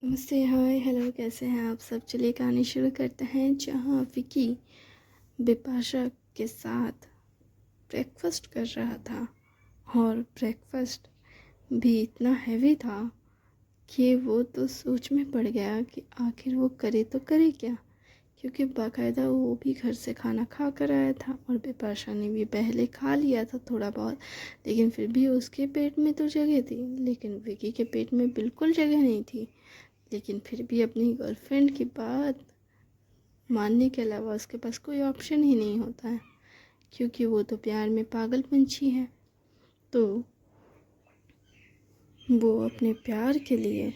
नमस्ते, हाय, हेलो, कैसे हैं आप सब? चलिए कहानी शुरू करते हैं। जहाँ विकी बिपाशा के साथ ब्रेकफास्ट कर रहा था और ब्रेकफास्ट भी इतना हैवी था कि वो तो सोच में पड़ गया कि आखिर वो करे तो करे क्या, क्योंकि बाकायदा वो भी घर से खाना खा कर आया था और बिपाशा ने भी पहले खा लिया था थोड़ा बहुत। लेकिन फिर भी उसके पेट में तो जगह थी, लेकिन विकी के पेट में बिल्कुल जगह नहीं थी। लेकिन फिर भी अपनी गर्लफ्रेंड की बात मानने के अलावा उसके पास कोई ऑप्शन ही नहीं होता है, क्योंकि वो तो प्यार में पागल पंछी है। तो वो अपने प्यार के लिए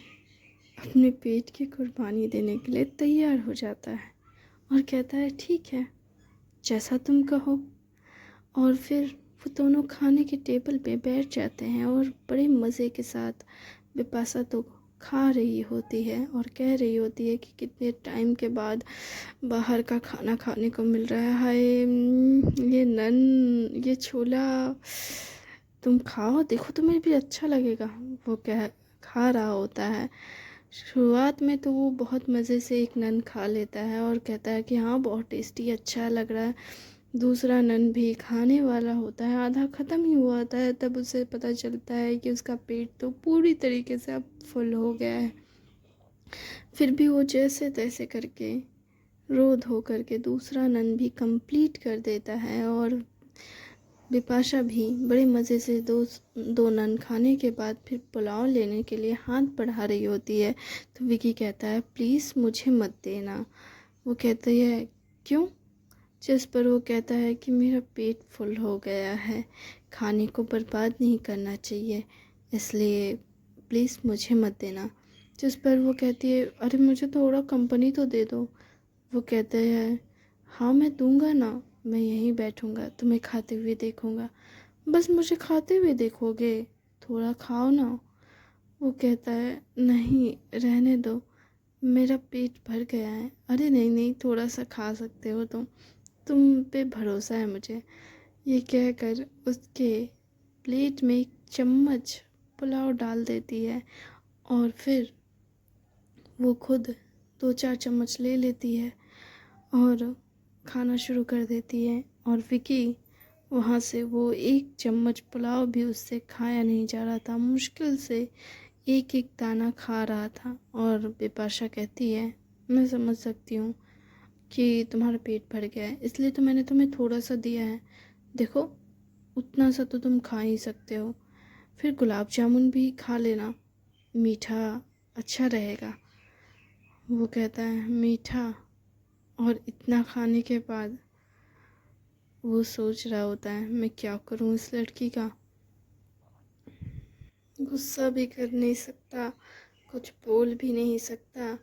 अपने पेट की कुर्बानी देने के लिए तैयार हो जाता है और कहता है ठीक है, जैसा तुम कहो। और फिर वो दोनों खाने के टेबल पे बैठ जाते हैं और बड़े मज़े के साथ बिपाशा तो खा रही होती है और कह रही होती है कि कितने टाइम के बाद बाहर का खाना खाने को मिल रहा है। हाय, ये ये छोला तुम खाओ, देखो तुम्हें भी अच्छा लगेगा। वो कह खा रहा होता है। शुरुआत में तो वो बहुत मज़े से एक नन खा लेता है और कहता है कि हाँ बहुत टेस्टी, अच्छा लग रहा है। दूसरा नन भी खाने वाला होता है, आधा ख़त्म ही हुआ होता है, तब उसे पता चलता है कि उसका पेट तो पूरी तरीके से अब फुल हो गया है। फिर भी वो जैसे तैसे करके रो धो करके दूसरा नन भी कंप्लीट कर देता है और बिपाशा भी बड़े मज़े से दो नन खाने के बाद फिर पुलाव लेने के लिए हाथ बढ़ा रही होती है। तो विकी कहता है प्लीज़ मुझे मत देना। वो कहती है क्यों? जिस पर वो कहता है कि मेरा पेट फुल हो गया है, खाने को बर्बाद नहीं करना चाहिए, इसलिए प्लीज़ मुझे मत देना। जिस पर वो कहती है अरे मुझे थोड़ा कंपनी तो दे दो। वो कहते हैं हाँ मैं दूंगा ना, मैं यहीं बैठूंगा, तुम्हें खाते हुए देखूंगा। बस मुझे खाते हुए देखोगे, थोड़ा खाओ ना। वो कहता है नहीं रहने दो, मेरा पेट भर गया है। अरे नहीं नहीं, थोड़ा सा खा सकते हो तुम पे भरोसा है मुझे। ये कहकर उसके प्लेट में एक चम्मच पुलाव डाल देती है और फिर वो खुद 2-4 चम्मच ले लेती है और खाना शुरू कर देती है। और विकी वहाँ से वो एक चम्मच पुलाव भी उससे खाया नहीं जा रहा था, मुश्किल से एक एक दाना खा रहा था। और बिपाशा कहती है मैं समझ सकती हूँ कि तुम्हारा पेट भर गया है, इसलिए तो मैंने तुम्हें थोड़ा सा दिया है, देखो उतना सा तो तुम खा ही सकते हो। फिर गुलाब जामुन भी खा लेना, मीठा अच्छा रहेगा। वो कहता है मीठा? और इतना खाने के बाद वो सोच रहा होता है मैं क्या करूं इस लड़की का। गुस्सा भी कर नहीं सकता, कुछ बोल भी नहीं सकता।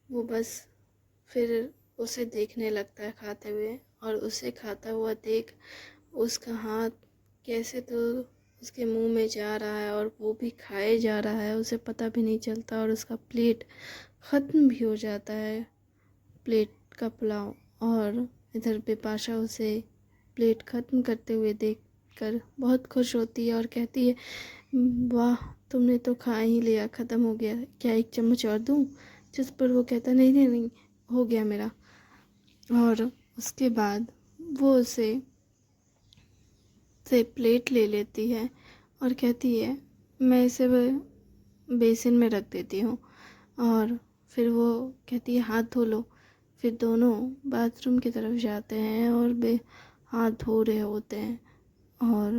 वो बस फिर उसे देखने लगता है खाते हुए, और उसे खाता हुआ देख उसका हाथ कैसे तो उसके मुंह में जा रहा है और वो भी खाए जा रहा है, उसे पता भी नहीं चलता। और उसका प्लेट ख़त्म भी हो जाता है, प्लेट का पुलाव। और इधर बिपाशा उसे प्लेट ख़त्म करते हुए देखकर बहुत खुश होती है और कहती है वाह तुमने तो खा ही लिया, ख़त्म हो गया, क्या एक चम्मच और दूँ? जिस पर वो कहता नहीं नहीं नहीं, हो गया मेरा। और उसके बाद वो उसे से प्लेट ले लेती है और कहती है मैं इसे बेसिन में रख देती हूँ। और फिर वो कहती है हाथ धो लो। फिर दोनों बाथरूम की तरफ जाते हैं और हाथ धो रहे होते हैं। और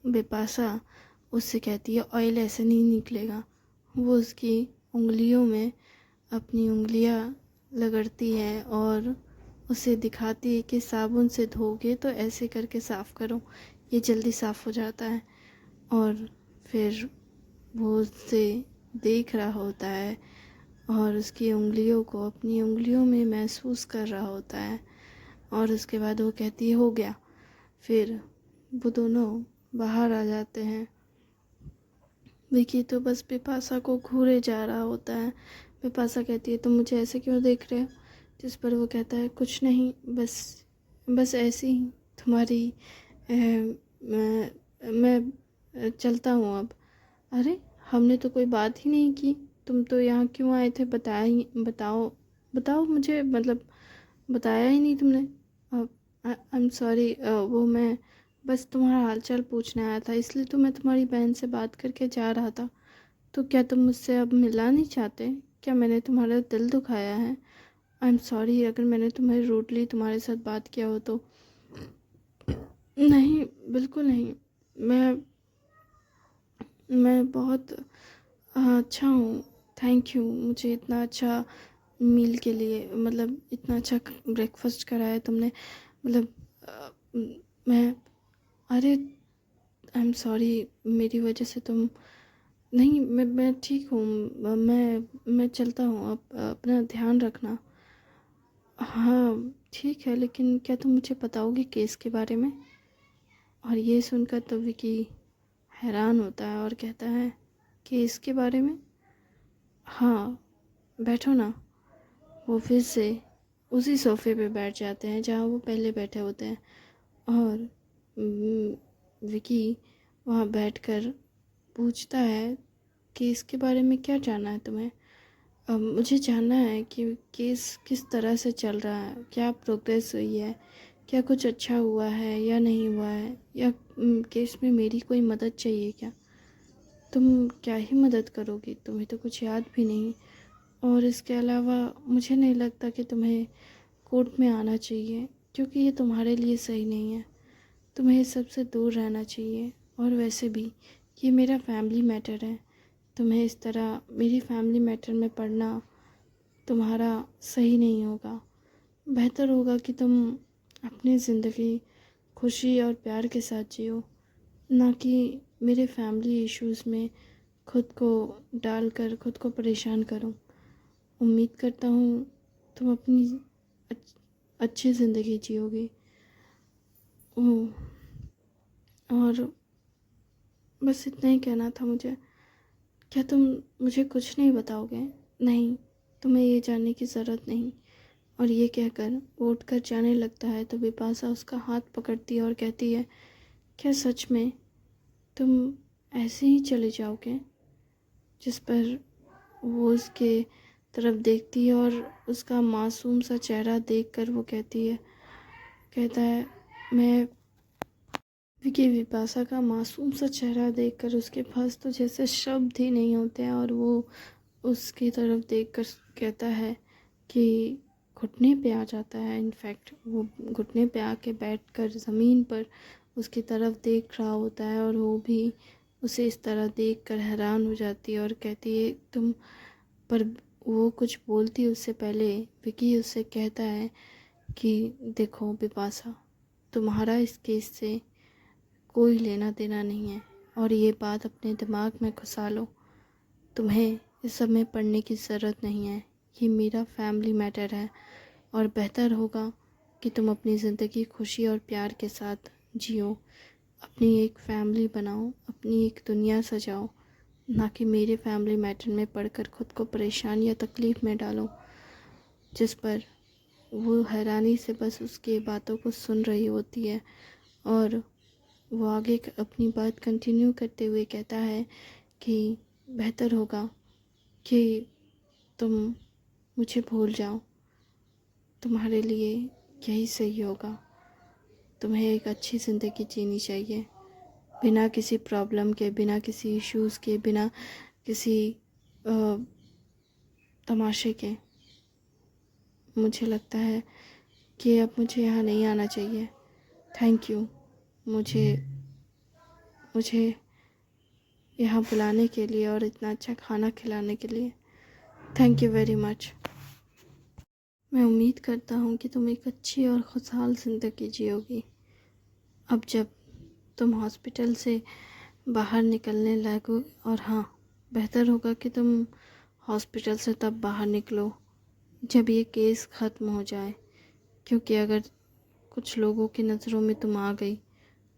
बिपाशा उससे कहती है ऑयल ऐसे नहीं निकलेगा। वो उसकी उंगलियों में अपनी उंगलियां रगड़ती है और उसे दिखाती है कि साबुन से धोगे तो ऐसे करके साफ़ करो, ये जल्दी साफ़ हो जाता है। और फिर वो उससे देख रहा होता है और उसकी उंगलियों को अपनी उंगलियों में महसूस कर रहा होता है। और उसके बाद वो कहती है हो गया। फिर वो दोनों बाहर आ जाते हैं। विकी तो बस बिपाशा को घूरे जा रहा होता है। बिपाशा कहती है तुम मुझे ऐसे क्यों देख रहे हो? जिस पर वो कहता है कुछ नहीं, बस बस ऐसे ही तुम्हारी मैं चलता हूँ अब। अरे हमने तो कोई बात ही नहीं की, तुम तो यहाँ क्यों आए थे? बताओ बताओ मुझे, मतलब बताया ही नहीं तुमने। आई एम सॉरी, वो मैं बस तुम्हारा हालचाल पूछने आया था, इसलिए तो मैं तुम्हारी बहन से बात करके जा रहा था। तो क्या तुम मुझसे अब मिलना नहीं चाहते? क्या मैंने तुम्हारा दिल दुखाया है? आई एम सॉरी अगर मैंने तुम्हें रूडली तुम्हारे साथ बात किया हो तो। नहीं, बिल्कुल नहीं। मैं मैं बहुत अच्छा हूँ। थैंक यू मुझे इतना अच्छा मील के लिए, मतलब इतना अच्छा ब्रेकफास्ट कराया तुमने। मतलब अ, मैं अरे आई एम सॉरी, मेरी वजह से तुम। नहीं, मैं ठीक हूँ। मैं चलता हूँ, आप अपना ध्यान रखना। हाँ ठीक है, लेकिन क्या तुम मुझे बताओगे केस के बारे में? और ये सुनकर तो विकी हैरान होता है और कहता है, केस के बारे में? हाँ, बैठो ना। वो फिर से उसी सोफे पे बैठ जाते हैं जहाँ वो पहले बैठे होते हैं। और विकी वहाँ बैठकर पूछता है, केस के बारे में क्या जानना है तुम्हें? मुझे जानना है कि केस किस तरह से चल रहा है, क्या प्रोग्रेस हुई है, क्या कुछ अच्छा हुआ है या नहीं हुआ है, या केस में मेरी कोई मदद चाहिए क्या? तुम क्या ही मदद करोगी, तुम्हें तो कुछ याद भी नहीं। और इसके अलावा मुझे नहीं लगता कि तुम्हें कोर्ट में आना चाहिए, क्योंकि ये तुम्हारे लिए सही नहीं है। तुम्हें इस सब से दूर रहना चाहिए। और वैसे भी ये मेरा फैमिली मैटर है। तुम्हें इस तरह मेरी फैमिली मैटर में पढ़ना तुम्हारा सही नहीं होगा। बेहतर होगा कि तुम अपनी ज़िंदगी खुशी और प्यार के साथ जियो, ना कि मेरे फैमिली इश्यूज़ में खुद को डालकर खुद को परेशान करो। उम्मीद करता हूँ तुम अपनी अच्छी ज़िंदगी जियोगे। ओह, और बस इतना ही कहना था मुझे। क्या तुम मुझे कुछ नहीं बताओगे? नहीं, तुम्हें ये जानने की ज़रूरत नहीं। और ये कहकर वो उठकर जाने लगता है तो बिपाशा उसका हाथ पकड़ती है और कहती है, क्या सच में तुम ऐसे ही चले जाओगे? जिस पर वो उसके तरफ देखती है और उसका मासूम सा चेहरा देखकर वो कहता है, मैं विकी बिपाशा का मासूम सा चेहरा देखकर उसके पास तो जैसे शब्द ही नहीं होते हैं। और वो उसकी तरफ देखकर कहता है कि घुटने पे आ जाता है। इनफैक्ट वो घुटने पे आके बैठकर ज़मीन पर उसकी तरफ देख रहा होता है और वो भी उसे इस तरह देखकर हैरान हो जाती है और कहती है, तुम। पर वो कुछ बोलती उससे पहले विकी उससे कहता है कि देखो बिपाशा, तुम्हारा इस केस से कोई लेना देना नहीं है, और ये बात अपने दिमाग में घुसा लो। तुम्हें इस सब में पढ़ने की ज़रूरत नहीं है। ये मेरा फैमिली मैटर है, और बेहतर होगा कि तुम अपनी ज़िंदगी खुशी और प्यार के साथ जियो। अपनी एक फैमिली बनाओ, अपनी एक दुनिया सजाओ, ना कि मेरे फैमिली मैटर में पढ़कर खुद को परेशान या तकलीफ़ में डालो। जिस पर वो हैरानी से बस उसकी बातों को सुन रही होती है। और वो आगे अपनी बात कंटिन्यू करते हुए कहता है कि बेहतर होगा कि तुम मुझे भूल जाओ। तुम्हारे लिए यही सही होगा। तुम्हें एक अच्छी ज़िंदगी जीनी चाहिए, बिना किसी प्रॉब्लम के, बिना किसी इश्यूज़ के, बिना किसी तमाशे के। मुझे लगता है कि अब मुझे यहाँ नहीं आना चाहिए। थैंक यू मुझे मुझे यहाँ बुलाने के लिए और इतना अच्छा खाना खिलाने के लिए। Thank you very much. मैं उम्मीद करता हूँ कि तुम एक अच्छी और खुशहाल ज़िंदगी जियोगी। अब जब तुम हॉस्पिटल से बाहर निकलने लायक हो, और हाँ, बेहतर होगा कि तुम हॉस्पिटल से तब बाहर निकलो जब ये केस ख़त्म हो जाए, क्योंकि अगर कुछ लोगों की नज़रों में तुम आ गई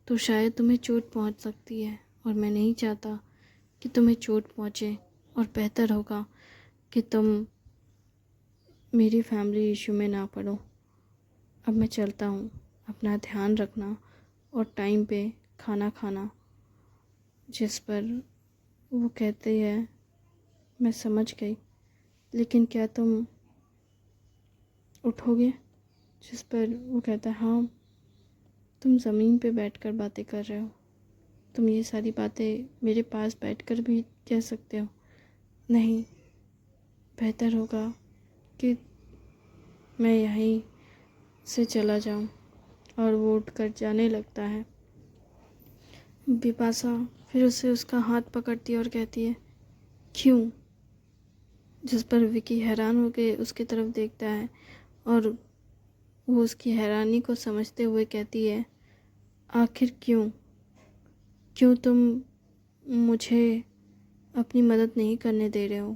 तो शायद तुम्हें चोट पहुंच सकती है, और मैं नहीं चाहता कि तुम्हें चोट पहुंचे। और बेहतर होगा कि तुम मेरी फैमिली इशू में ना पड़ो। अब मैं चलता हूँ। अपना ध्यान रखना और टाइम पे खाना खाना। जिस पर वो कहते हैं मैं समझ गई, लेकिन क्या तुम उठोगे? जिस पर वो कहता है, हाँ, तुम ज़मीन पे बैठकर बातें कर रहे हो, तुम ये सारी बातें मेरे पास बैठकर भी कह सकते हो। नहीं, बेहतर होगा कि मैं यहीं से चला जाऊं। और वो उठकर जाने लगता है। बिपाशा फिर उसे उसका हाथ पकड़ती है और कहती है, क्यों? जिस पर विकी हैरान होकर उसकी तरफ देखता है और वो उसकी हैरानी को समझते हुए कहती है, आखिर क्यों? क्यों तुम मुझे अपनी मदद नहीं करने दे रहे हो,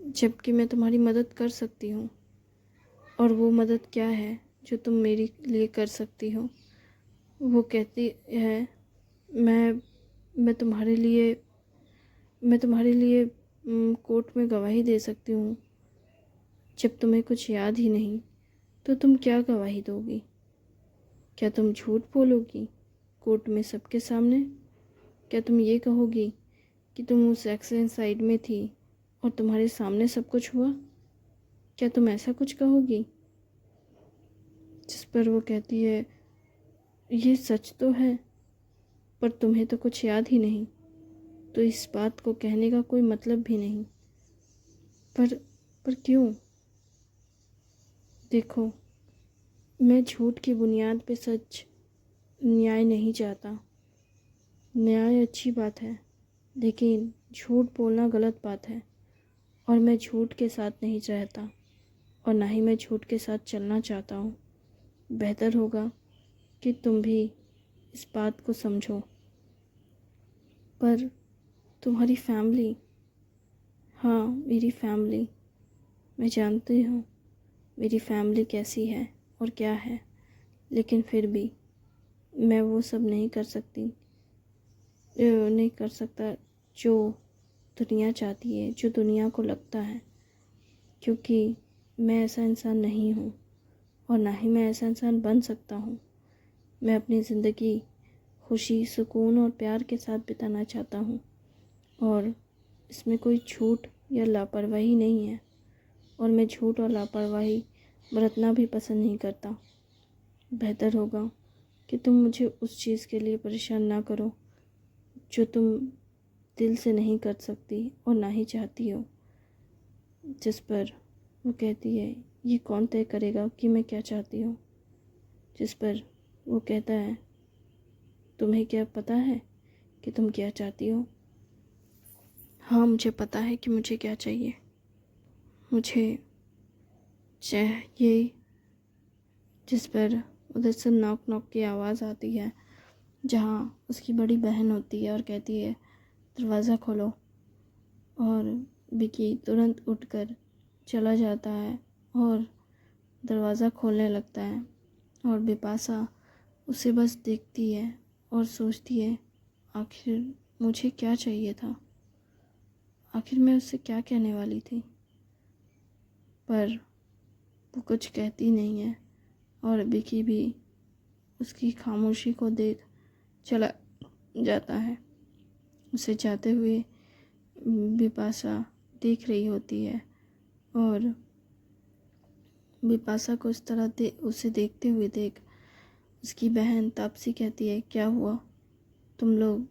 जबकि मैं तुम्हारी मदद कर सकती हूँ? और वो मदद क्या है जो तुम मेरे लिए कर सकती हो? वो कहती है, मैं मैं तुम्हारे लिए कोर्ट में गवाही दे सकती हूँ। जब तुम्हें कुछ याद ही नहीं तो तुम क्या गवाही दोगी? क्या तुम झूठ बोलोगी कोर्ट में सबके सामने? क्या तुम ये कहोगी कि तुम उस एक्सीडेंट साइड में थी और तुम्हारे सामने सब कुछ हुआ? क्या तुम ऐसा कुछ कहोगी? जिस पर वो कहती है, ये सच तो है, पर तुम्हें तो कुछ याद ही नहीं, तो इस बात को कहने का कोई मतलब भी नहीं। पर क्यों? देखो, मैं झूठ की बुनियाद पे सच न्याय नहीं चाहता। न्याय अच्छी बात है, लेकिन झूठ बोलना गलत बात है। और मैं झूठ के साथ नहीं रहता और ना ही मैं झूठ के साथ चलना चाहता हूँ। बेहतर होगा कि तुम भी इस बात को समझो। पर तुम्हारी फैमिली, हाँ, मेरी फैमिली, मैं जानती हूँ मेरी फैमिली कैसी है और क्या है, लेकिन फिर भी मैं वो सब नहीं कर सकता जो दुनिया चाहती है, जो दुनिया को लगता है, क्योंकि मैं ऐसा इंसान नहीं हूँ और ना ही मैं ऐसा इंसान बन सकता हूँ। मैं अपनी ज़िंदगी खुशी, सुकून और प्यार के साथ बिताना चाहता हूँ और इसमें कोई झूठ या लापरवाही नहीं है और मैं झूठ और लापरवाही बरतना भी पसंद नहीं करता। बेहतर होगा कि तुम मुझे उस चीज़ के लिए परेशान ना करो जो तुम दिल से नहीं कर सकती और ना ही चाहती हो। जिस पर वो कहती है, ये कौन तय करेगा कि मैं क्या चाहती हूँ? जिस पर वो कहता है, तुम्हें क्या पता है कि तुम क्या चाहती हो? हाँ, मुझे पता है कि मुझे क्या चाहिए। मुझे चाहिए। जिस पर उधर से नॉक नॉक की आवाज़ आती है, जहाँ उसकी बड़ी बहन होती है और कहती है, दरवाज़ा खोलो। और विकी तुरंत उठकर चला जाता है और दरवाज़ा खोलने लगता है और बिपाशा उसे बस देखती है और सोचती है, आखिर मुझे क्या चाहिए था? आखिर मैं उससे क्या कहने वाली थी? पर वो कुछ कहती नहीं है और विकी भी उसकी खामोशी को देख चला जाता है। उसे जाते हुए बिपाशा देख रही होती है और बिपाशा को उस तरह उसे देखते हुए देख उसकी बहन तापसी कहती है, क्या हुआ? तुम लोग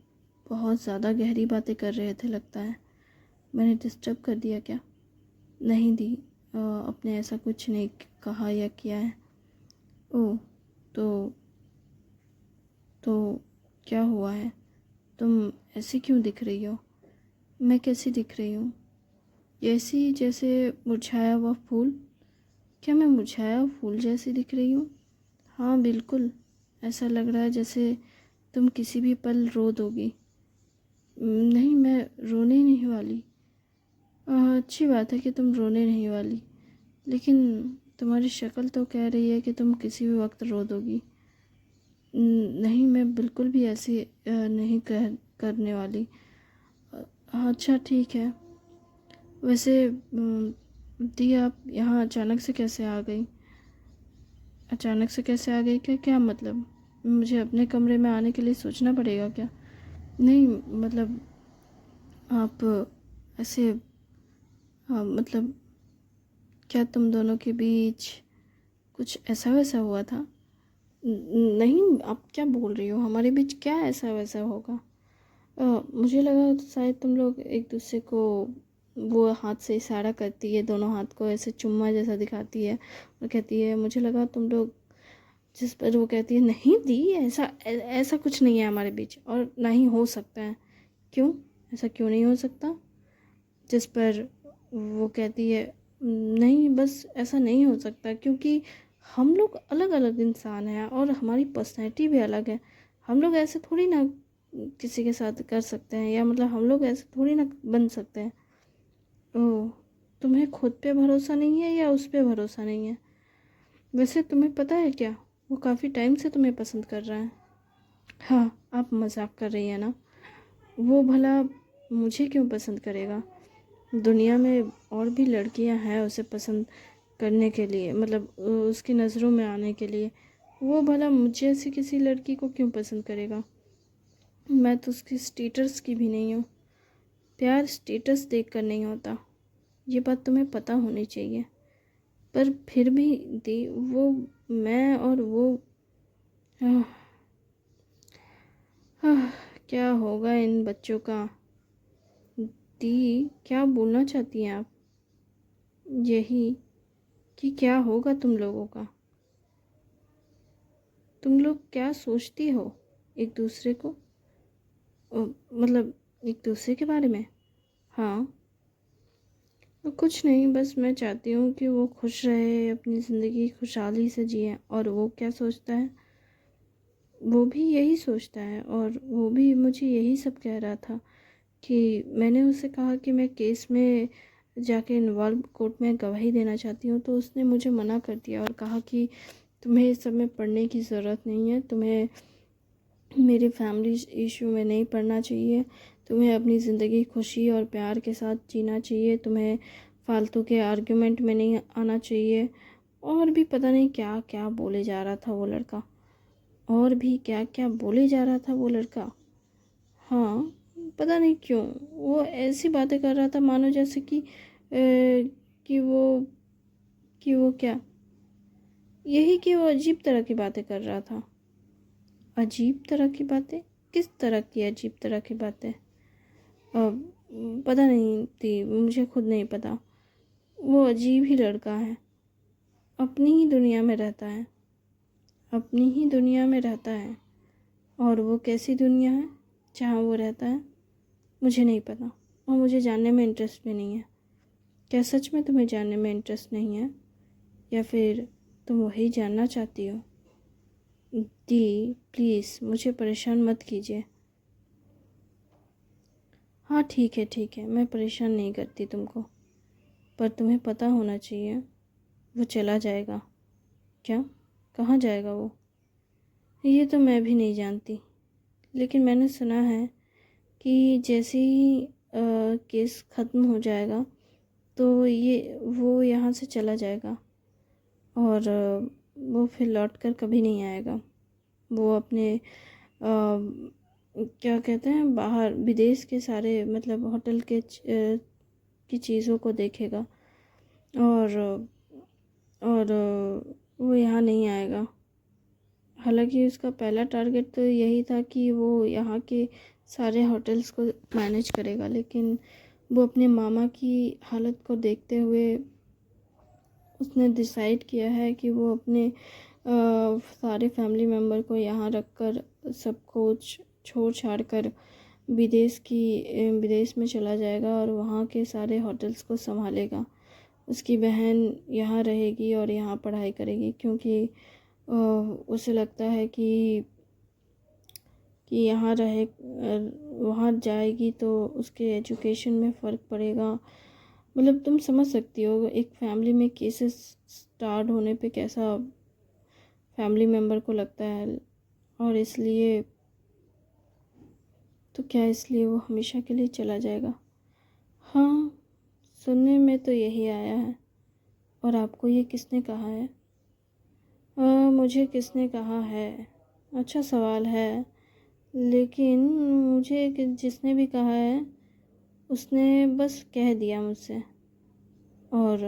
बहुत ज़्यादा गहरी बातें कर रहे थे लगता है। मैंने डिस्टर्ब कर दिया क्या? नहीं दी, आपने ऐसा कुछ नहीं कहा या किया है। ओह, तो क्या हुआ है? तुम ऐसी क्यों दिख रही हो? मैं कैसी दिख रही हूँ? ऐसी जैसे मुरझाया हुआ फूल। क्या मैं मुरझाया हुआ फूल जैसी दिख रही हूँ? हाँ, बिल्कुल। ऐसा लग रहा है जैसे तुम किसी भी पल रो दोगी। नहीं, मैं रोने नहीं वाली। अच्छी बात है कि तुम रोने नहीं वाली, लेकिन तुम्हारी शक्ल तो कह रही है कि तुम किसी भी वक्त रो दोगी। नहीं, मैं बिल्कुल भी ऐसी नहीं करने वाली। अच्छा, ठीक है। वैसे दी, आप यहाँ अचानक से कैसे आ गई? अचानक से कैसे आ गई? क्या मतलब? मुझे अपने कमरे में आने के लिए सोचना पड़ेगा क्या? नहीं, मतलब आप ऐसे मतलब क्या तुम दोनों के बीच कुछ ऐसा वैसा हुआ था? नहीं, आप क्या बोल रही हो? हमारे बीच क्या ऐसा वैसा होगा? मुझे लगा तो शायद तुम लोग एक दूसरे को, वो हाथ से इशारा करती है, दोनों हाथ को ऐसे चुम्मा जैसा दिखाती है और कहती है, मुझे लगा तुम लोग, जिस पर वो कहती है नहीं दी, ऐसा कुछ नहीं है हमारे बीच और ना ही हो सकता है। क्यों? ऐसा क्यों नहीं हो सकता? जिस पर वो कहती है नहीं, बस ऐसा नहीं हो सकता क्योंकि हम लोग अलग अलग इंसान हैं और हमारी पर्सनैलिटी भी अलग है। हम लोग ऐसे थोड़ी ना किसी के साथ कर सकते हैं, या मतलब हम लोग ऐसे थोड़ी ना बन सकते हैं। ओह, तुम्हें खुद पे भरोसा नहीं है या उस पे भरोसा नहीं है? वैसे तुम्हें पता है क्या, वो काफ़ी टाइम से तुम्हें पसंद कर रहा है। हाँ, आप मजाक कर रही हैं ना? वो भला मुझे क्यों पसंद करेगा? दुनिया में और भी लड़कियां हैं उसे पसंद करने के लिए, मतलब उसकी नज़रों में आने के लिए। वो भला मुझे ऐसी किसी लड़की को क्यों पसंद करेगा? मैं तो उसकी स्टेटस की भी नहीं हूँ। प्यार स्टेटस देख कर नहीं होता, ये बात तुम्हें पता होनी चाहिए। पर फिर भी दी, वो, मैं और वो, आह, आह, क्या होगा इन बच्चों का? दी, क्या बोलना चाहती हैं आप? यही कि क्या होगा तुम लोगों का? तुम लोग क्या सोचती हो एक दूसरे को, मतलब एक दूसरे के बारे में? हाँ, कुछ नहीं, बस मैं चाहती हूँ कि वो खुश रहे, अपनी ज़िंदगी खुशहाली से जिए। और वो क्या सोचता है? वो भी यही सोचता है, और वो भी मुझे यही सब कह रहा था कि मैंने उसे कहा कि मैं केस में जाके इन्वॉल्व, कोर्ट में गवाही देना चाहती हूँ, तो उसने मुझे मना कर दिया और कहा कि तुम्हें इस सब में पढ़ने की ज़रूरत नहीं है, तुम्हें मेरी फैमिली इशू में नहीं पड़ना चाहिए, तुम्हें अपनी ज़िंदगी खुशी और प्यार के साथ जीना चाहिए, तुम्हें फालतू के आर्गुमेंट में नहीं आना चाहिए। और भी पता नहीं क्या क्या बोले जा रहा था वो लड़का, और भी क्या क्या बोले जा रहा था वो लड़का। हाँ, पता नहीं क्यों वो ऐसी बातें कर रहा था मानो जैसे कि वो क्या, यही कि वो अजीब तरह की बातें कर रहा था। अजीब तरह की बातें? किस तरह की अजीब तरह की बातें? पता नहीं थी, मुझे खुद नहीं पता। वो अजीब ही लड़का है, अपनी ही दुनिया में रहता है, अपनी ही दुनिया में रहता है। और वो कैसी दुनिया है जहाँ वो रहता है, मुझे नहीं पता, और मुझे जानने में इंटरेस्ट भी नहीं है। क्या सच में तुम्हें जानने में इंटरेस्ट नहीं है, या फिर तुम वही जानना चाहती हो? दी, प्लीज़ मुझे परेशान मत कीजिए। हाँ ठीक है ठीक है, मैं परेशान नहीं करती तुमको, पर तुम्हें पता होना चाहिए वो चला जाएगा। क्या? कहाँ जाएगा वो? ये तो मैं भी नहीं जानती, लेकिन मैंने सुना है कि जैसे ही केस ख़त्म हो जाएगा तो ये वो यहाँ से चला जाएगा, और वो फिर लौट कर कभी नहीं आएगा। वो अपने क्या कहते हैं, बाहर विदेश के सारे, मतलब होटल के की चीज़ों को देखेगा, और वो यहाँ नहीं आएगा। हालांकि उसका पहला टारगेट तो यही था कि वो यहाँ के सारे होटल्स को मैनेज करेगा, लेकिन वो अपने मामा की हालत को देखते हुए उसने डिसाइड किया है कि वो अपने सारे फैमिली मेम्बर को यहाँ रखकर सब कुछ छोड़ छाड़ कर विदेश में चला जाएगा और वहाँ के सारे होटल्स को संभालेगा। उसकी बहन यहाँ रहेगी और यहाँ पढ़ाई करेगी, क्योंकि उसे लगता है कि यहाँ रहे, वहाँ जाएगी तो उसके एजुकेशन में फ़र्क पड़ेगा। मतलब तुम समझ सकती हो एक फैमिली में केसेस स्टार्ट होने पे कैसा फैमिली मेम्बर को लगता है। और इसलिए तो क्या, इसलिए वो हमेशा के लिए चला जाएगा? हाँ, सुनने में तो यही आया है। और आपको ये किसने कहा है? मुझे किसने कहा है? अच्छा सवाल है, लेकिन मुझे जिसने भी कहा है उसने बस कह दिया मुझसे और